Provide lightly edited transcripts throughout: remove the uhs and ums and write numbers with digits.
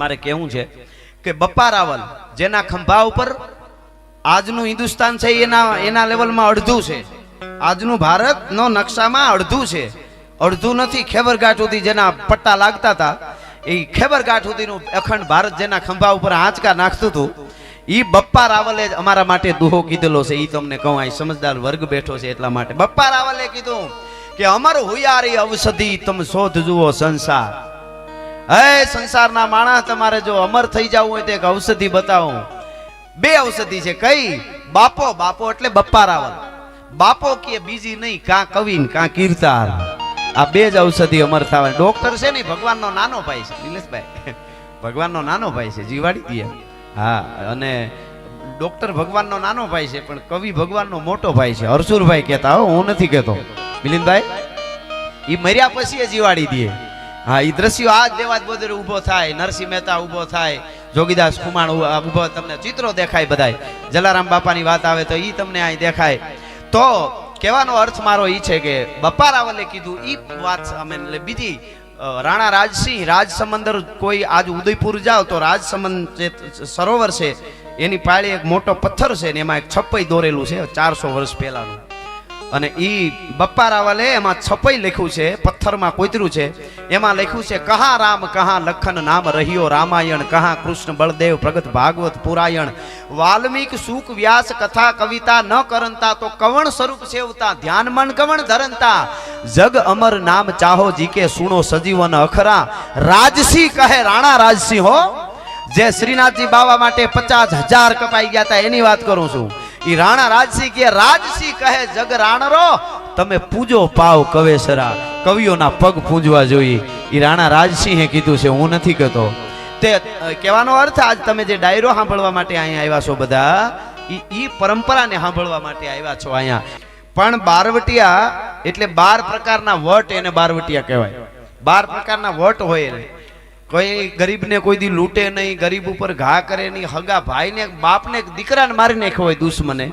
મારે કહેવું છે કે બપ્પા રાવલ જેના ખંભા ઉપર આજનું હિન્દુસ્તાન છે એના લેવલમાં અડધું છે, આજનું ભારતનો નકશામાં અડધું છે, અડધું નથી. ખેબરઘાટ સુધી જેના પટ્ટા લાગતા હતા એ ખેબરઘાટ સુધીનું અખંડ ભારત જેના ખંભા ઉપર આંચકા નાખતું હતું એ બપ્પા રાવલે જ અમારા માટે દુહો કીધેલો છે. એ તમને કહું, આ સમજદાર વર્ગ બેઠો છે એટલા માટે બપ્પા રાવલે કીધું કે અમર હુયારી ઔષધિ તમ શોધ જુઓ સંસાર. હે સંસારના માણસ, તમારે જો અમર થઈ જવું હોય તો એક ઔષધિ બતાવું. બે ઔષધિ છે. કઈ? બાપો. બાપો એટલે બપ્પા રાવલ. બાપો કે બીજી નહીં, કાં કવિ કાં કીર્તાર. આ બે જ ઔષધિ અમર થવા. ડોક્ટર છે ને ભગવાનનો નાનો ભાઈ છે નિલેશભાઈ, ભગવાનનો નાનો ભાઈ છે, જીવાડી દે. હા, અને ડોક્ટર ભગવાનનો નાનો ભાઈ છે પણ કવિ ભગવાનનો મોટો ભાઈ છે. હરસુરભાઈ કહેતા, હો, હું નથી કહેતો મિલિંદભાઈ. એ મર્યા પછી એ જીવાડી દે. હા, એ દ્રશ્યો આજ દેવાજ બોદર ઉભો થાય, નરસિંહ મહેતા ઉભો થાય, જોગીદાસ ખુમાણ ઉભો, તમને ચિત્રો દેખાય બધાય. જલારામ બાપાની વાત આવે તો ઈ તમને અહીં દેખાય. તો કહેવાનો અર્થ મારો ઈ છે કે બપ્પા રાવલે કીધું ઈ વાત અમે. બીજી રાણા રાજસિંહ, રાજસમંદર, કોઈ આજ ઉદયપુર જાઓ તો રાજસમંદ જે સરોવર છે એની પાળે એક મોટો પથ્થર છે ને એમાં એક છપ્પઈ દોરેલું છે 400 વર્ષ પહેલાનું. અને ઈ બપ્પા રાવલે એમાં છપ્પઈ લખ્યું છે, પથ્થરમાં કોતર્યું છે. એમાં લખ્યું છે કહા રામ કહા લખન નામ રહ્યો રામાયણ, કહા કૃષ્ણ બળદેવ પ્રગટ ભાગવત પુરાયણ, વાલ્મીક સુખ વ્યાસ કથા કવિતા ન કરંતા તો કવણ સ્વરૂપ સેવતા, ધ્યાન મન કવણ ધરંતા, જગ અમર નામ ચાહો જીકે સુણો સજીવન અખરા. રાજસિંહ કહે, રાણા રાજસિંહ હો, જે શ્રીનાથજી બાવા માટે 50,000 કપાઈ ગયા હતા એની વાત કરું છું. ઈ રાણા રાજસિંહ કે, રાજસિંહ કહે જગ રાણરો તમે પૂજો પાવ કવેસરા, કવિઓના પગ પૂજવા જોઈએ. ઈ રાણા રાજસિંહે કીધું છે, હું નથી કહેતો. તે કહેવાનો અર્થ આજ તમે જે ડાયરો સાંભળવા માટે અહીંયા આવ્યા છો બધા, ઈ પરંપરાને સાંભળવા માટે આવ્યા છો અહીંયા. પણ બારવટિયા એટલે 12 પ્રકારના વટ, એને બારવટિયા કહેવાય. 12 પ્રકારના વટ હોય. કોઈ ગરીબને કોઈ દી લૂંટે નહીં, ગરીબ ઉપર ઘા કરે નહીં, હગા ભાઈને બાપને દીકરાને મારી નાખ્યો હોય દુશ્મને,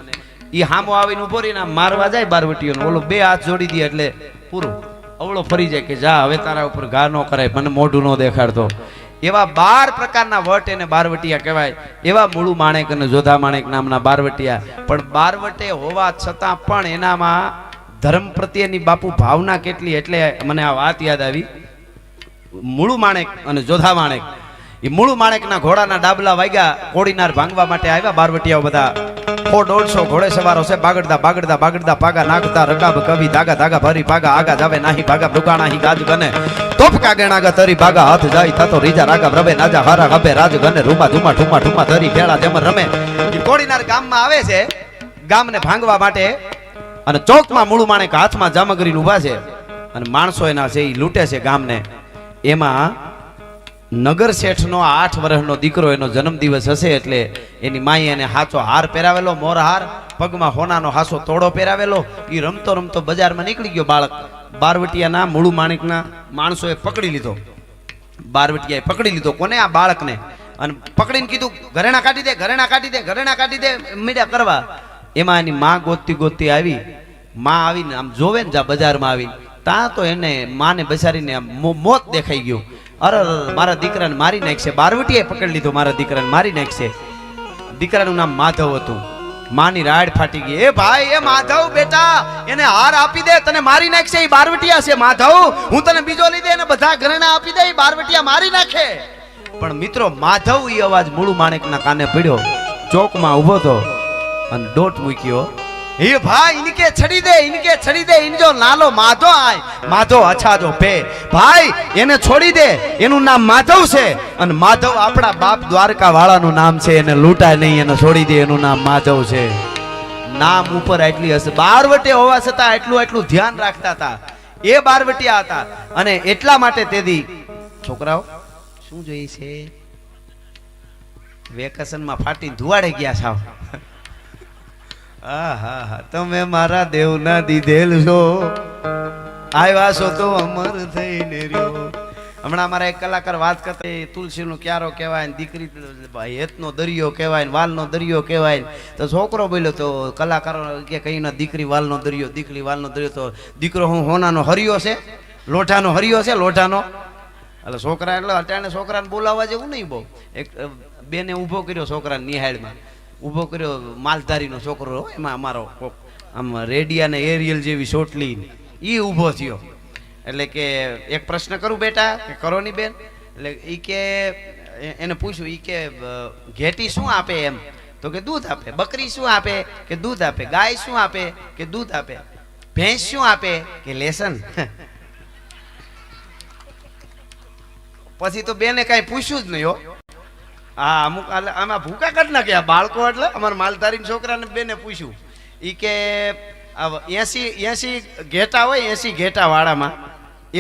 એ હામો આવીને ઉભો રહીને મારવા જાય બારવટીઓનો, ઓલો 2 હાથ જોડી દે એટલે પૂરું, અવળો ફરી જાય કે જા હવે તારા ઉપર ઘા ન કરાય, મને મોઢું ન દેખાડતો. એવા 12 પ્રકારના વટ એને બારવટિયા કહેવાય. એવા મૂળું માણેક અને જોધા માણેક નામના બારવટિયા. પણ બારવટે હોવા છતાં પણ એનામાં ધર્મ પ્રત્યેની બાપુ ભાવના કેટલી, એટલે મને આ વાત યાદ આવી. મૂળું માણેક અને જોધા માણેક, એ મૂળું માણેકના ઘોડાના ડાબલા વાગ્યા, કોડીનાર ભાંગવા માટે આવ્યા બારવટિયાઓ બધા. 100-150 ઘોડે સવારો છે, બાગડતા બાગડતા બાગડતા પાગા નાખતા, રકાબ કવિ ધાગા ધાગા ભરી પાગા, આગા જાવે નાહી ભાગા બ્રુકાણા હી ગાજ ગને, તોપ કાગેણાગા તરી ભાગા, હાથ જાય થતો રીજા રાગા રવે નાજા હારા ગબે રાજ ગને, રૂમા ધુમા ઠુમા ઠુમા ધરી ભેળા જેમર રમે. એ કોડીનાર ગામમાં આવે છે ગામને ભાંગવા માટે, અને ચોકમાં મૂળું માણેક હાથમાં જામગરીને ઊભા છે અને માણસો એના છે એ લૂંટે છે ગામને. એમાં નગર શેઠનો 8 વર્ષનો દીકરો, એનો જન્મદિવસ હશે એટલે એની માએ એને હાચો હાર પહેરાવેલો, મોર હાર, પગમાં હોનાનો હાસો તોડો પહેરાવેલો. એ રમતો રમતો બજારમાં નીકળી ગયો બાળક. બારવટિયાના મૂળું માણેકના માણસોએ પકડી લીધો, બારવટિયાએ પકડી લીધો કોને? આ બાળકને. અને પકડીને કીધું ઘરેણા કાઢી દે, ઘરેણા કાઢી દે, ઘરેણા કાઢી દે, મીડિયા કરવા. એમાં એની માં ગોતતી ગોતતી આવી. માં આવીને આમ જોવે ને જા બજારમાં આવી, ત્યાં તો એને માને બચારીને મોત દેખાઈ ગયું. અરે મારા દીકરાને મારી નાખશે, બારવટીએ પકડી લીધો, મારા દીકરાને મારી નાખશે. દીકરાનું નામ માધવ હતું. માની રાડ ફાટી ગઈ. એ ભાઈ, એ માધવ બેટા, એને હાર આપી દે, તને મારી નાખશે, એ બારવટિયા છે. માધવ, હું તને બીજો લીધે એને બધા ઘરેણા આપી દે, એ બારવટિયા મારી નાખે. પણ મિત્રો, માધવ એ અવાજ મૂળું માણેકના કાને પડ્યો, ચોકમાં ઉભો તો અને ડોટ મૂક્યો. એ ભાઈ, ઇનકે છડી દે, ઇનકે છડી દે, ઇનજો નાલો માધો આય, માધો અચ્છા જો પે. ભાઈ, એને છોડી દે, એનું નામ માધવ છે, અને માધવ આપણા બાપ દ્વારકા વાળાનું નામ છે, એને લૂંટાય નહીં, એને છોડી દે, એનું નામ માધવ છે. નામ ઉપર એટલી હશે. બારવટે હોવા છતાં એટલું ધ્યાન રાખતા હતા. એ બારવટિયા હતા. અને એટલા માટે તેદી છોકરાઓ શું જોઈએ છે, વેકેશનમાં ફાટીને ધુવાડે ગયા સાવ. આહા, તમે મારા દેવના દીધેલ છો, આવ્યા છો તો અમર થઈને રહ્યો. હમણાં અમારા એક કલાકાર વાત કરતા, તુલસીનો ક્યારો કહેવાય ને, દીકરી હેતનો દરિયો કહેવાય ને, વાલનો દરિયો કહેવાય. તો છોકરો બોલ્યો તો કલાકારો કે કઈ ના, દીકરી વાલનો દરિયો, દીકરી વાલનો દરિયો. તો દીકરો હું હોનાનો હરિયો છે, લોઢાનો હરિયો છે, લોઢાનો. એટલે છોકરા એટલે અટાણે છોકરાને બોલાવવા જેવું નહીં બહુ. એક બેને ઊભો કર્યો છોકરાને નિહાળમાં, ઊભો કર્યો માલધારીનો છોકરો, એમાં અમારો આમ રેડિયા ને એરિયલ જેવી ચોટલી એ ઊભો થયો. એટલે કે એક પ્રશ્ન કરું બેટા, કે કરો ની બેન? એટલે એ કે એને પૂછ્યું, એ કે ઘેટી શું આપે એમ? તો કે દૂધ આપે. બકરી શું આપે? કે દૂધ આપે. ગાય શું આપે? કે દૂધ આપે. ભેંસ શું આપે? કે લેસન. પછી તો બેને કઈ પૂછ્યું જ નહીં હો. હા, અમુક આમાં ભૂકા કાઢ નાખ્યા બાળકો. એટલે અમારા માલધારી છોકરાને બેને પૂછ્યું, ઈ કે 80 ઘેટા હોય, 80 ઘેટા વાળામાં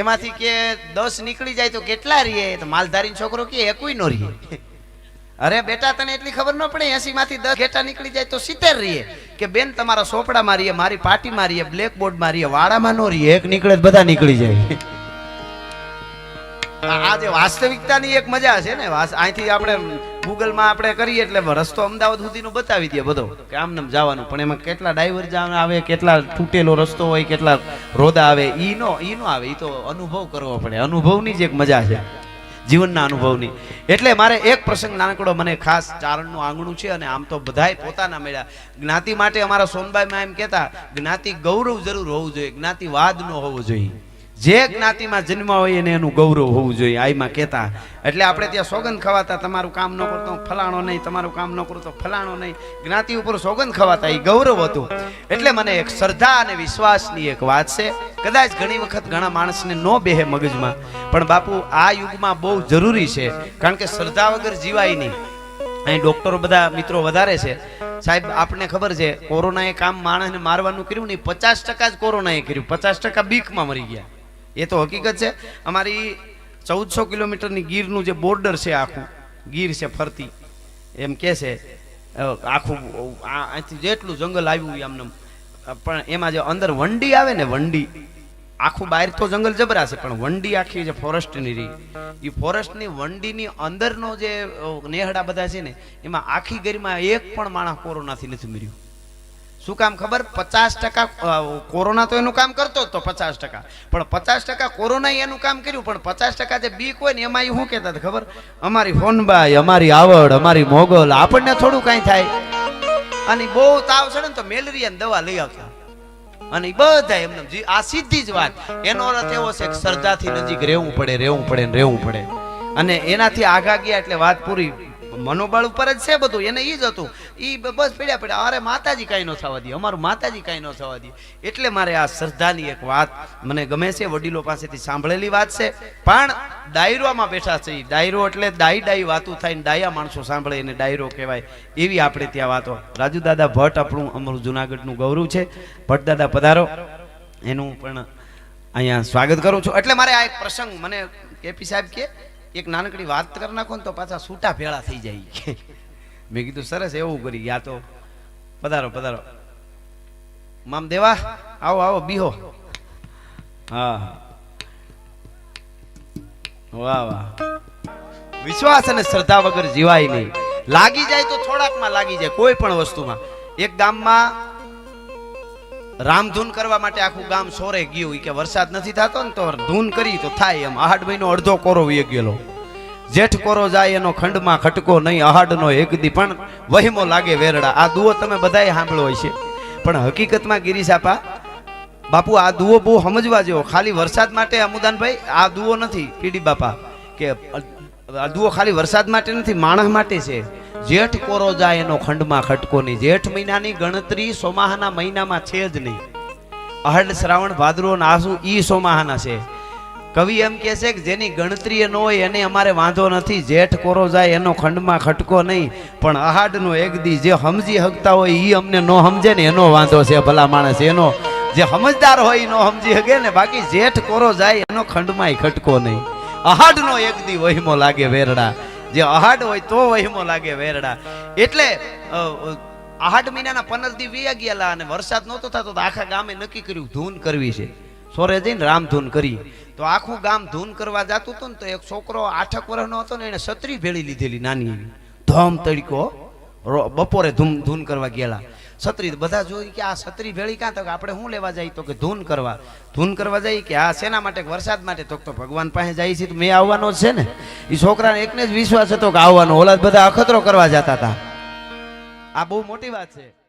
એમાંથી કે 10 નીકળી જાય તો કેટલા રહીએ? તો માલધારી છોકરો કે એકોય નો રહીએ. અરે બેટા, તને એટલી ખબર ન પડે? 80 માંથી 10 ઘેટા નીકળી જાય તો 70 રહીએ. કે બેન, તમારા સોપડામાં રહીએ, મારી પાટીમાં રહીએ, બ્લેકબોર્ડમાં રહીએ, વાડામાં નો રહીએ. એક નીકળે બધા નીકળી જાય. આ જે વાસ્તવિકતાની એક મજા છે ને, અહીંથી આપણે ગૂગલમાં આપણે કરીએ એટલે રસ્તો અમદાવાદ સુધીનો બતાવી દે બધો, કે આમ નામ જવાનું. પણ એમાં કેટલા ડાઈવર આવે, કેટલા તૂટેલો રસ્તો હોય, કેટલા રોદા આવે, ઈ નો આવે. ઈ તો અનુભવ કરવો પડે. અનુભવની જ એક મજા છે, જીવનના અનુભવની. એટલે મારે એક પ્રસંગ નાનકડો, મને ખાસ ચારણનું આંગણું છે અને આમ તો બધાય પોતાના મેળા. જ્ઞાતિ માટે અમારા સોનબાઈમાં એમ કહેતા, જ્ઞાતિ ગૌરવ જરૂર હોવું જોઈએ, જ્ઞાતિવાદ ન હોવો જોઈએ. જે જ્ઞાતિમાં જન્મ હોય એને એનું ગૌરવ હોવું જોઈએ, આઈમાં કહેતા. એટલે આપણે ત્યાં સોગંદ ખવાતા, તમારું કામ ન કરતો ફલાણો નહીં, તમારું કામ ન કરતો ફલાણો નહીં. જ્ઞાતિ ઉપર સોગંદ ખવાતા, એ ગૌરવ હતું. એટલે મને એક શ્રદ્ધા અને વિશ્વાસની એક વાત છે. કદાચ ઘણી વખત ઘણા માણસને ન બેહે મગજમાં, પણ બાપુ આ યુગમાં બહુ જરૂરી છે. કારણ કે શ્રદ્ધા વગર જીવાય નહીં. અહીં ડોક્ટરો બધા મિત્રો વધારે છે સાહેબ. આપણને ખબર છે, કોરોનાએ કામ માણસને મારવાનું કર્યું નહીં, 50% જ કોરોનાએ કર્યું, 50% બીકમાં મરી ગયા. એ તો હકીકત છે. અમારી 1400 કિલોમીટરની ગીરનું જે બોર્ડર છે, આખું ગીર છે ફરતી, એમ કે છે આખું. અહીંથી જેટલું જંગલ આવ્યું આમને, પણ એમાં જે અંદર વંડી આવે ને, વંડી આખું, બહાર તો જંગલ જબરા છે, પણ વંડી આખી જે ફોરેસ્ટની રહી, એ ફોરેસ્ટની વંડીની અંદરનો જે નેહડા બધા છે ને, એમાં આખી ગીરમાં એક પણ માણસ કોરોનાથી નથી મર્યું. શું કામ ખબર? 50% કોરોના તો એનું કામ કરતો જ તો 50%, પણ 50% કોરોના એનું કામ કર્યું, પણ 50% જે બીક હોય ને એમાં શું કહેતા ખબર? અમારી ફોનબાઈ, અમારી આવડ, અમારી મોગલ, આપણને થોડું કાંઈ થાય. અને બહુ તાવ ચડે ને તો મેલેરિયાની દવા લઈ આવતા. અને બધા એમને આ સીધી જ વાત. એનો અર્થ એવો છે કે શ્રદ્ધાથી નજીક રહેવું પડે. અને એનાથી આગા ગયા એટલે વાત પૂરી. મનોબળ ઉપર જ છે બધું. એને ઈ જ હતું, ઈ બસ પડ્યા. અરે માતાજી કાંઈ ન થવા દે, અમારું માતાજી કાંઈ ન થવા દે. એટલે મારે આ શ્રદ્ધાની એક વાત મને ગમે છે, વડીલો પાસેથી સાંભળેલી વાત છે. પણ ડાયરોમાં બેઠા છે. ડાયરો એટલે ડાઈ વાતું થાય ને ડાયા માણસો સાંભળે એને ડાયરો કહેવાય. એવી આપણે ત્યાં વાતો. રાજુ દાદા ભટ્ટ આપણું અમારું જુનાગઢનું ગૌરવ છે. ભટ્ટ દાદા પધારો, એનું પણ અહીંયા સ્વાગત કરું છું. એટલે મારે આ એક પ્રસંગ, મને કેપી સાહેબ કે એક નાનકડી વાત કરી નાખો ને તો પાછા છૂટા ભેળા થઈ જાય. મેં કીધું સરસ, એવું કરી. યા તો પધારો મામ દેવા, આવો બીહો. હા, વાહ. વિશ્વાસ અને શ્રદ્ધા વગર જીવાય નહીં. લાગી જાય તો થોડાકમાં લાગી જાય, કોઈ પણ વસ્તુમાં. એક ગામમાં રામધૂન કરવા માટે આખું ગામ સોરે ગયું. કે વરસાદ નથી થતો ને તો ધૂન કરી તો થાય એમ. આહાડ મહિનો અડધો કોરો વી ગયેલો. જેઠ કોરો જાય એનો ખંડમાં ખટકો નહીં, આહાડનો એક દી પણ વહીમો લાગે વેરડા. આ દુઓ તમે બધાએ સાંભળ્યો હોય છે, પણ હકીકતમાં ગિરીશાપા બાપુ આ દુઓ બહુ સમજવા જેવો. ખાલી વરસાદ માટે અમુદાનભાઈ આ દુઓ નથી પીડી બાપા, કે આ દુઓ ખાલી વરસાદ માટે નથી, માણસ માટે છે. જેઠ કોરો જાય એનો ખંડમાં ખટકો નહીં. જેઠ મહિનાની ગણતરી સોમાહાના મહિનામાં છે જ નહીં. અહડ શ્રાવણ ભાદરો આસુ ઈ સોમાહાના છે. કવિ એમ કહે છે કે જેની ગણતરી ન હોય એને અમારે વાંધો નથી. જેઠ કોરો જાય એનો ખંડમાં ખટકો નહીં, પણ અહાડનો એક દી જે સમજી હકતા હોય ઈ અમને ન સમજે ને એનો વાંધો છે. ભલા માણસ એનો જે સમજદાર હોય નો સમજી શકે ને. બાકી જેઠ કોરો જાય એનો ખંડમાં ખટકો નહીં. અહાડનો એક દી વહીમો લાગે વેરડા. જે અહાડ હોય તો વહીમો લાગે વેરડા. એટલે આહાડ મહિનાના 15 દી વી ગયેલા અને વરસાદ નહોતો થતો તો આખા ગામે નક્કી કર્યું ધૂન કરવી છે. સોરે જઈને રામધૂન કરી. તો આખું ગામ ધૂન કરવા જતું હતું ને તો એક છોકરો 8 વર્ષનો હતો ને એને છત્રી ભેળી લીધેલી નાની એવી. ધમ તડકો, બપોરે ધૂન કરવા ગયેલા. છત્રી બધા જોઈ કે આ છત્રી ભેળી ક્યાં તો કે આપણે શું લેવા જઈએ તો કે ધૂન કરવા જઈએ કે આ શેના માટે વરસાદ માટે તો ભગવાન પાસે જાય છે તો મેં આવવાનો જ છે ને એ છોકરાને એકને જ વિશ્વાસ હતો કે આવવાનો ઓલા બધા અખતરો કરવા જતા હતા આ બહુ મોટી વાત છે